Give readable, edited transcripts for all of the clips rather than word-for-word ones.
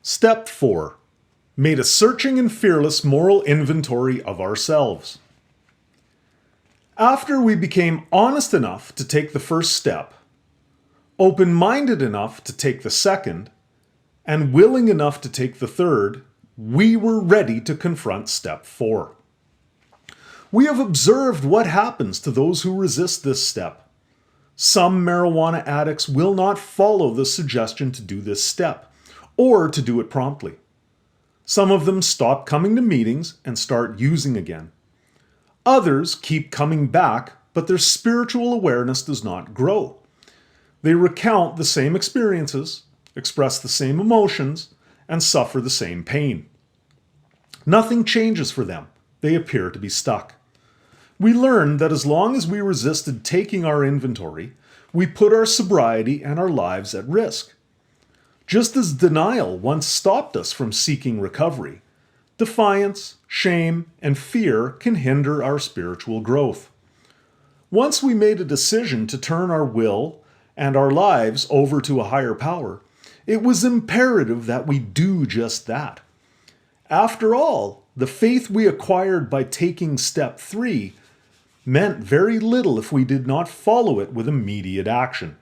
Step 4. Made a searching and fearless moral inventory of ourselves. After we became honest enough to take the first step, open-minded enough to take the second, and willing enough to take the third, we were ready to confront step 4. We have observed what happens to those who resist this step. Some marijuana addicts will not follow the suggestion to do this step, or to do it promptly. Some of them stop coming to meetings and start using again. Others keep coming back, but their spiritual awareness does not grow. They recount the same experiences, express the same emotions, and suffer the same pain. Nothing changes for them. They appear to be stuck. We learned that as long as we resisted taking our inventory, we put our sobriety and our lives at risk. Just as denial once stopped us from seeking recovery, defiance, shame, and fear can hinder our spiritual growth. Once we made a decision to turn our will and our lives over to a higher power, it was imperative that we do just that. After all, the faith we acquired by taking step 3 meant very little if we did not follow it with immediate action.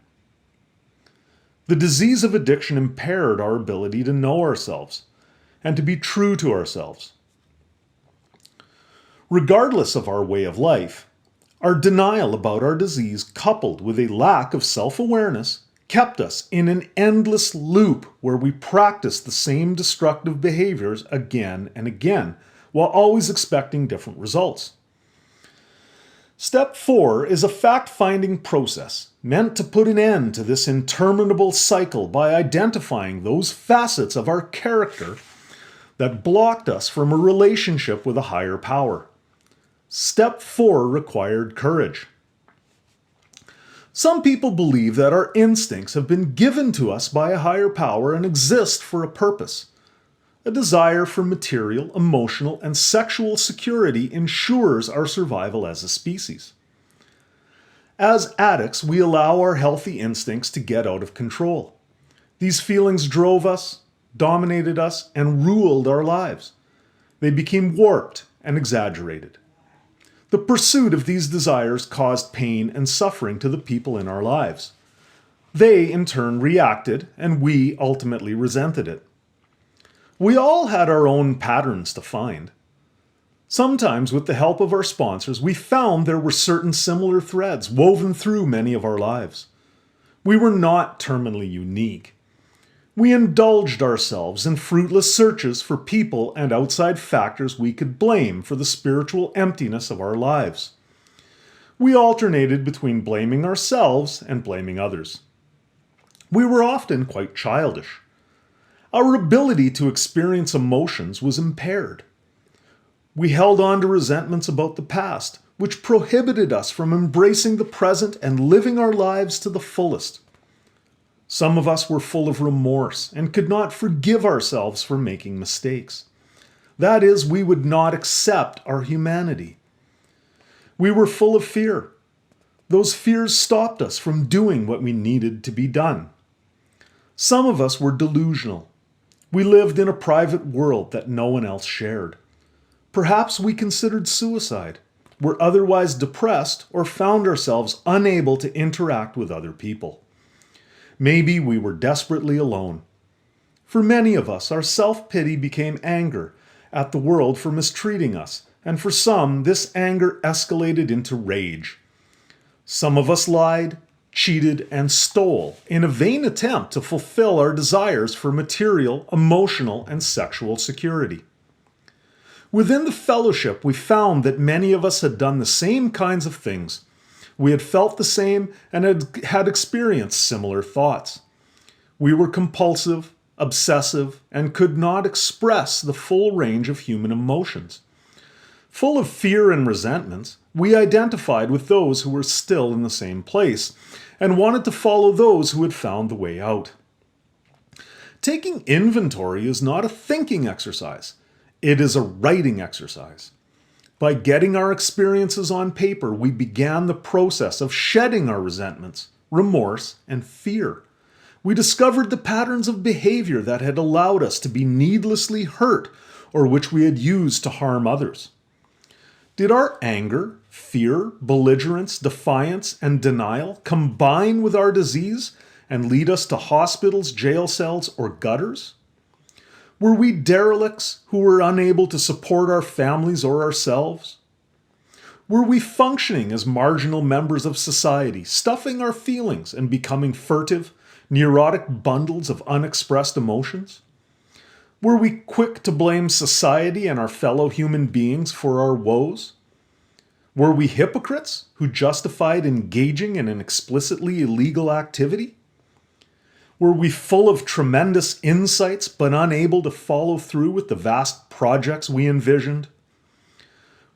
The disease of addiction impaired our ability to know ourselves and to be true to ourselves. Regardless of our way of life, our denial about our disease, coupled with a lack of self-awareness, kept us in an endless loop where we practiced the same destructive behaviors again and again, while always expecting different results. Step 4 is a fact-finding process meant to put an end to this interminable cycle by identifying those facets of our character that blocked us from a relationship with a higher power. Step 4 required courage. Some people believe that our instincts have been given to us by a higher power and exist for a purpose. A desire for material, emotional, and sexual security ensures our survival as a species. As addicts, we allow our healthy instincts to get out of control. These feelings drove us, dominated us, and ruled our lives. They became warped and exaggerated. The pursuit of these desires caused pain and suffering to the people in our lives. They, in turn, reacted, and we ultimately resented it. We all had our own patterns to find. Sometimes, with the help of our sponsors, we found there were certain similar threads woven through many of our lives. We were not terminally unique. We indulged ourselves in fruitless searches for people and outside factors we could blame for the spiritual emptiness of our lives. We alternated between blaming ourselves and blaming others. We were often quite childish. Our ability to experience emotions was impaired. We held on to resentments about the past, which prohibited us from embracing the present and living our lives to the fullest. Some of us were full of remorse and could not forgive ourselves for making mistakes. That is, we would not accept our humanity. We were full of fear. Those fears stopped us from doing what we needed to be done. Some of us were delusional. We lived in a private world that no one else shared. Perhaps we considered suicide, were otherwise depressed, or found ourselves unable to interact with other people. Maybe we were desperately alone. For many of us, our self-pity became anger at the world for mistreating us, and for some, this anger escalated into rage. Some of us lied, cheated, and stole in a vain attempt to fulfill our desires for material, emotional, and sexual security. Within the fellowship, we found that many of us had done the same kinds of things. We had felt the same and had experienced similar thoughts. We were compulsive, obsessive, and could not express the full range of human emotions. Full of fear and resentments, we identified with those who were still in the same place and wanted to follow those who had found the way out. Taking inventory is not a thinking exercise. It is a writing exercise. By getting our experiences on paper, we began the process of shedding our resentments, remorse, and fear. We discovered the patterns of behavior that had allowed us to be needlessly hurt or which we had used to harm others. Did our anger, fear, belligerence, defiance, and denial combine with our disease and lead us to hospitals, jail cells, or gutters? Were we derelicts who were unable to support our families or ourselves? Were we functioning as marginal members of society, stuffing our feelings and becoming furtive, neurotic bundles of unexpressed emotions? Were we quick to blame society and our fellow human beings for our woes? Were we hypocrites who justified engaging in an explicitly illegal activity? Were we full of tremendous insights but unable to follow through with the vast projects we envisioned?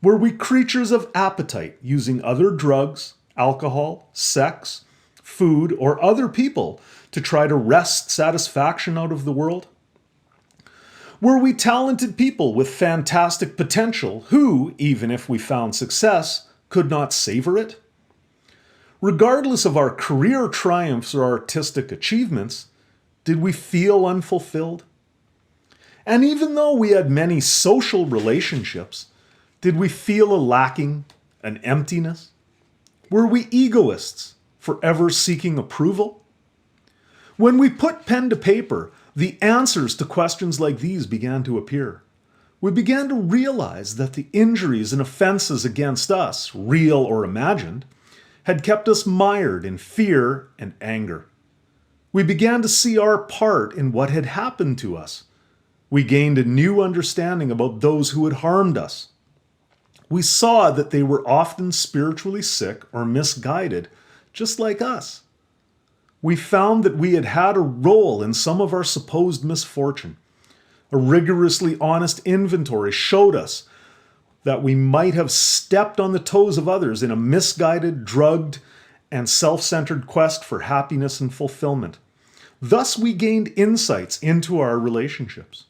Were we creatures of appetite, using other drugs, alcohol, sex, food, or other people to try to wrest satisfaction out of the world? Were we talented people with fantastic potential who, even if we found success, could not savor it? Regardless of our career triumphs or artistic achievements, did we feel unfulfilled? And even though we had many social relationships, did we feel a lacking, an emptiness? Were we egoists, forever seeking approval? When we put pen to paper, the answers to questions like these began to appear. We began to realize that the injuries and offenses against us, real or imagined, had kept us mired in fear and anger. We began to see our part in what had happened to us. We gained a new understanding about those who had harmed us. We saw that they were often spiritually sick or misguided, just like us. We found that we had had a role in some of our supposed misfortune. A rigorously honest inventory showed us that we might have stepped on the toes of others in a misguided, drugged, and self-centered quest for happiness and fulfillment. Thus, we gained insights into our relationships.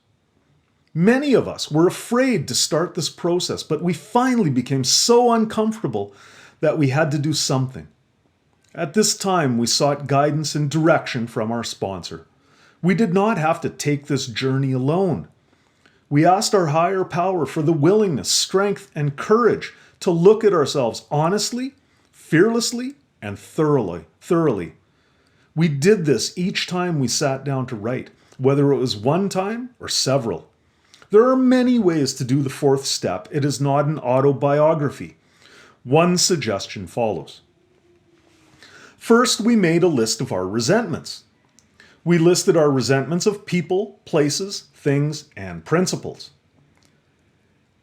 Many of us were afraid to start this process, but we finally became so uncomfortable that we had to do something. At this time, we sought guidance and direction from our sponsor. We did not have to take this journey alone. We asked our higher power for the willingness, strength, and courage to look at ourselves honestly, fearlessly, and thoroughly. We did this each time we sat down to write, whether it was one time or several. There are many ways to do the fourth step. It is not an autobiography. One suggestion follows. First, we made a list of our resentments. We listed our resentments of people, places, things, and principles.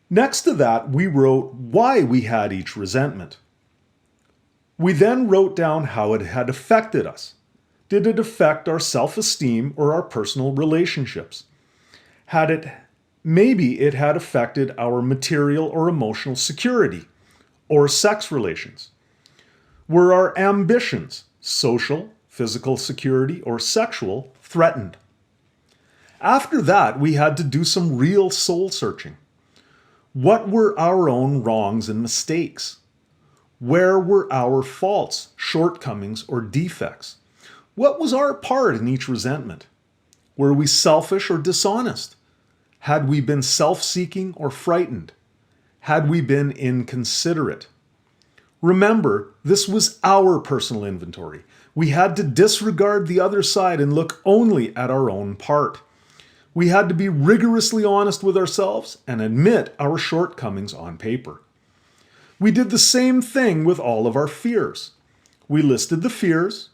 Next to that, we wrote why we had each resentment. We then wrote down how it had affected us. Did it affect our self-esteem or our personal relationships? Maybe it had affected our material or emotional security or sex relations. Were our ambitions, social, physical security, or sexual, threatened? After that, we had to do some real soul searching. What were our own wrongs and mistakes? Where were our faults, shortcomings, or defects? What was our part in each resentment? Were we selfish or dishonest? Had we been self-seeking or frightened? Had we been inconsiderate? Remember, this was our personal inventory. We had to disregard the other side and look only at our own part. We had to be rigorously honest with ourselves and admit our shortcomings on paper. We did the same thing with all of our fears. We listed the fears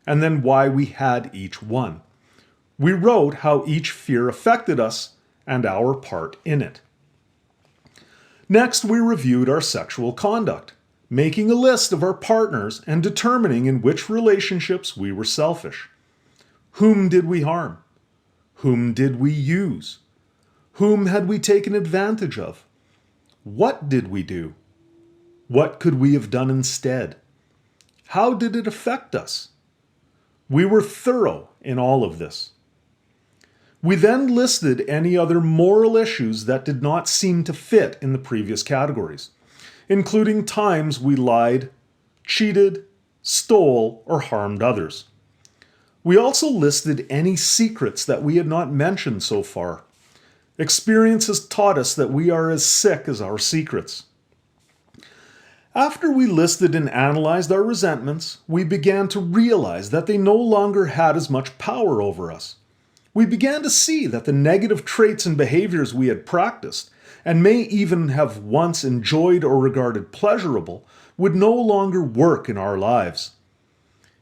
and then why we had each one. We wrote how each fear affected us and our part in it. Next, we reviewed our sexual conduct, making a list of our partners and determining in which relationships we were selfish. Whom did we harm? Whom did we use? Whom had we taken advantage of? What did we do? What could we have done instead? How did it affect us? We were thorough in all of this. We then listed any other moral issues that did not seem to fit in the previous categories, including times we lied, cheated, stole, or harmed others. We also listed any secrets that we had not mentioned so far. Experience has taught us that we are as sick as our secrets. After we listed and analyzed our resentments, we began to realize that they no longer had as much power over us. We began to see that the negative traits and behaviors we had practiced, and may even have once enjoyed or regarded pleasurable, would no longer work in our lives.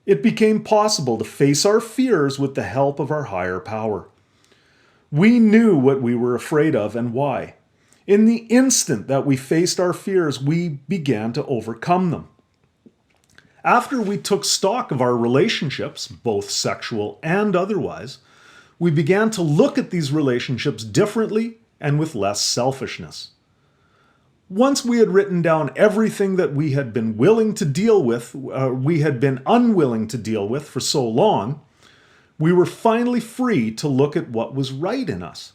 It became possible to face our fears with the help of our higher power. We knew what we were afraid of and why. In the instant that we faced our fears, we began to overcome them. After we took stock of our relationships, both sexual and otherwise, we began to look at these relationships differently and with less selfishness. Once we had written down everything that we had been unwilling to deal with for so long, we were finally free to look at what was right in us.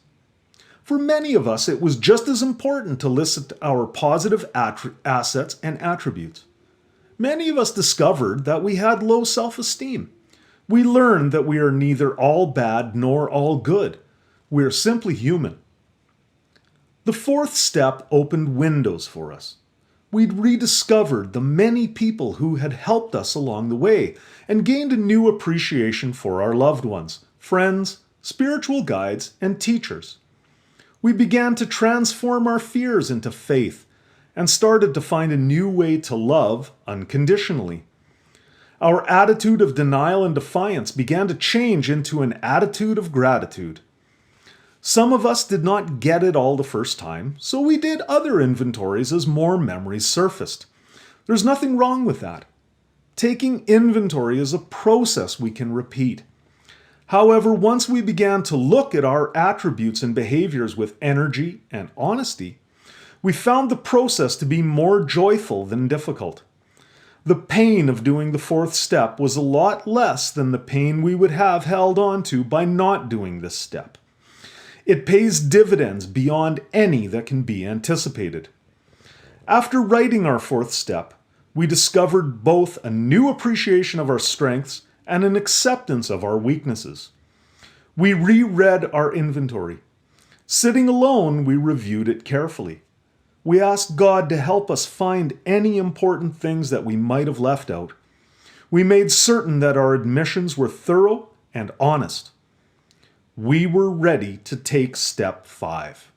For many of us, it was just as important to list our positive assets and attributes. Many of us discovered that we had low self-esteem. We learned that we are neither all bad nor all good. We are simply human. The fourth step opened windows for us. We'd rediscovered the many people who had helped us along the way and gained a new appreciation for our loved ones, friends, spiritual guides, and teachers. We began to transform our fears into faith and started to find a new way to love unconditionally. Our attitude of denial and defiance began to change into an attitude of gratitude. Some of us did not get it all the first time, so we did other inventories as more memories surfaced. There's nothing wrong with that. Taking inventory is a process we can repeat. However, once we began to look at our attributes and behaviors with energy and honesty, we found the process to be more joyful than difficult. The pain of doing the fourth step was a lot less than the pain we would have held on to by not doing this step. It pays dividends beyond any that can be anticipated. After writing our fourth step, we discovered both a new appreciation of our strengths and an acceptance of our weaknesses. We reread our inventory. Sitting alone, we reviewed it carefully. We asked God to help us find any important things that we might have left out. We made certain that our admissions were thorough and honest. We were ready to take step 5.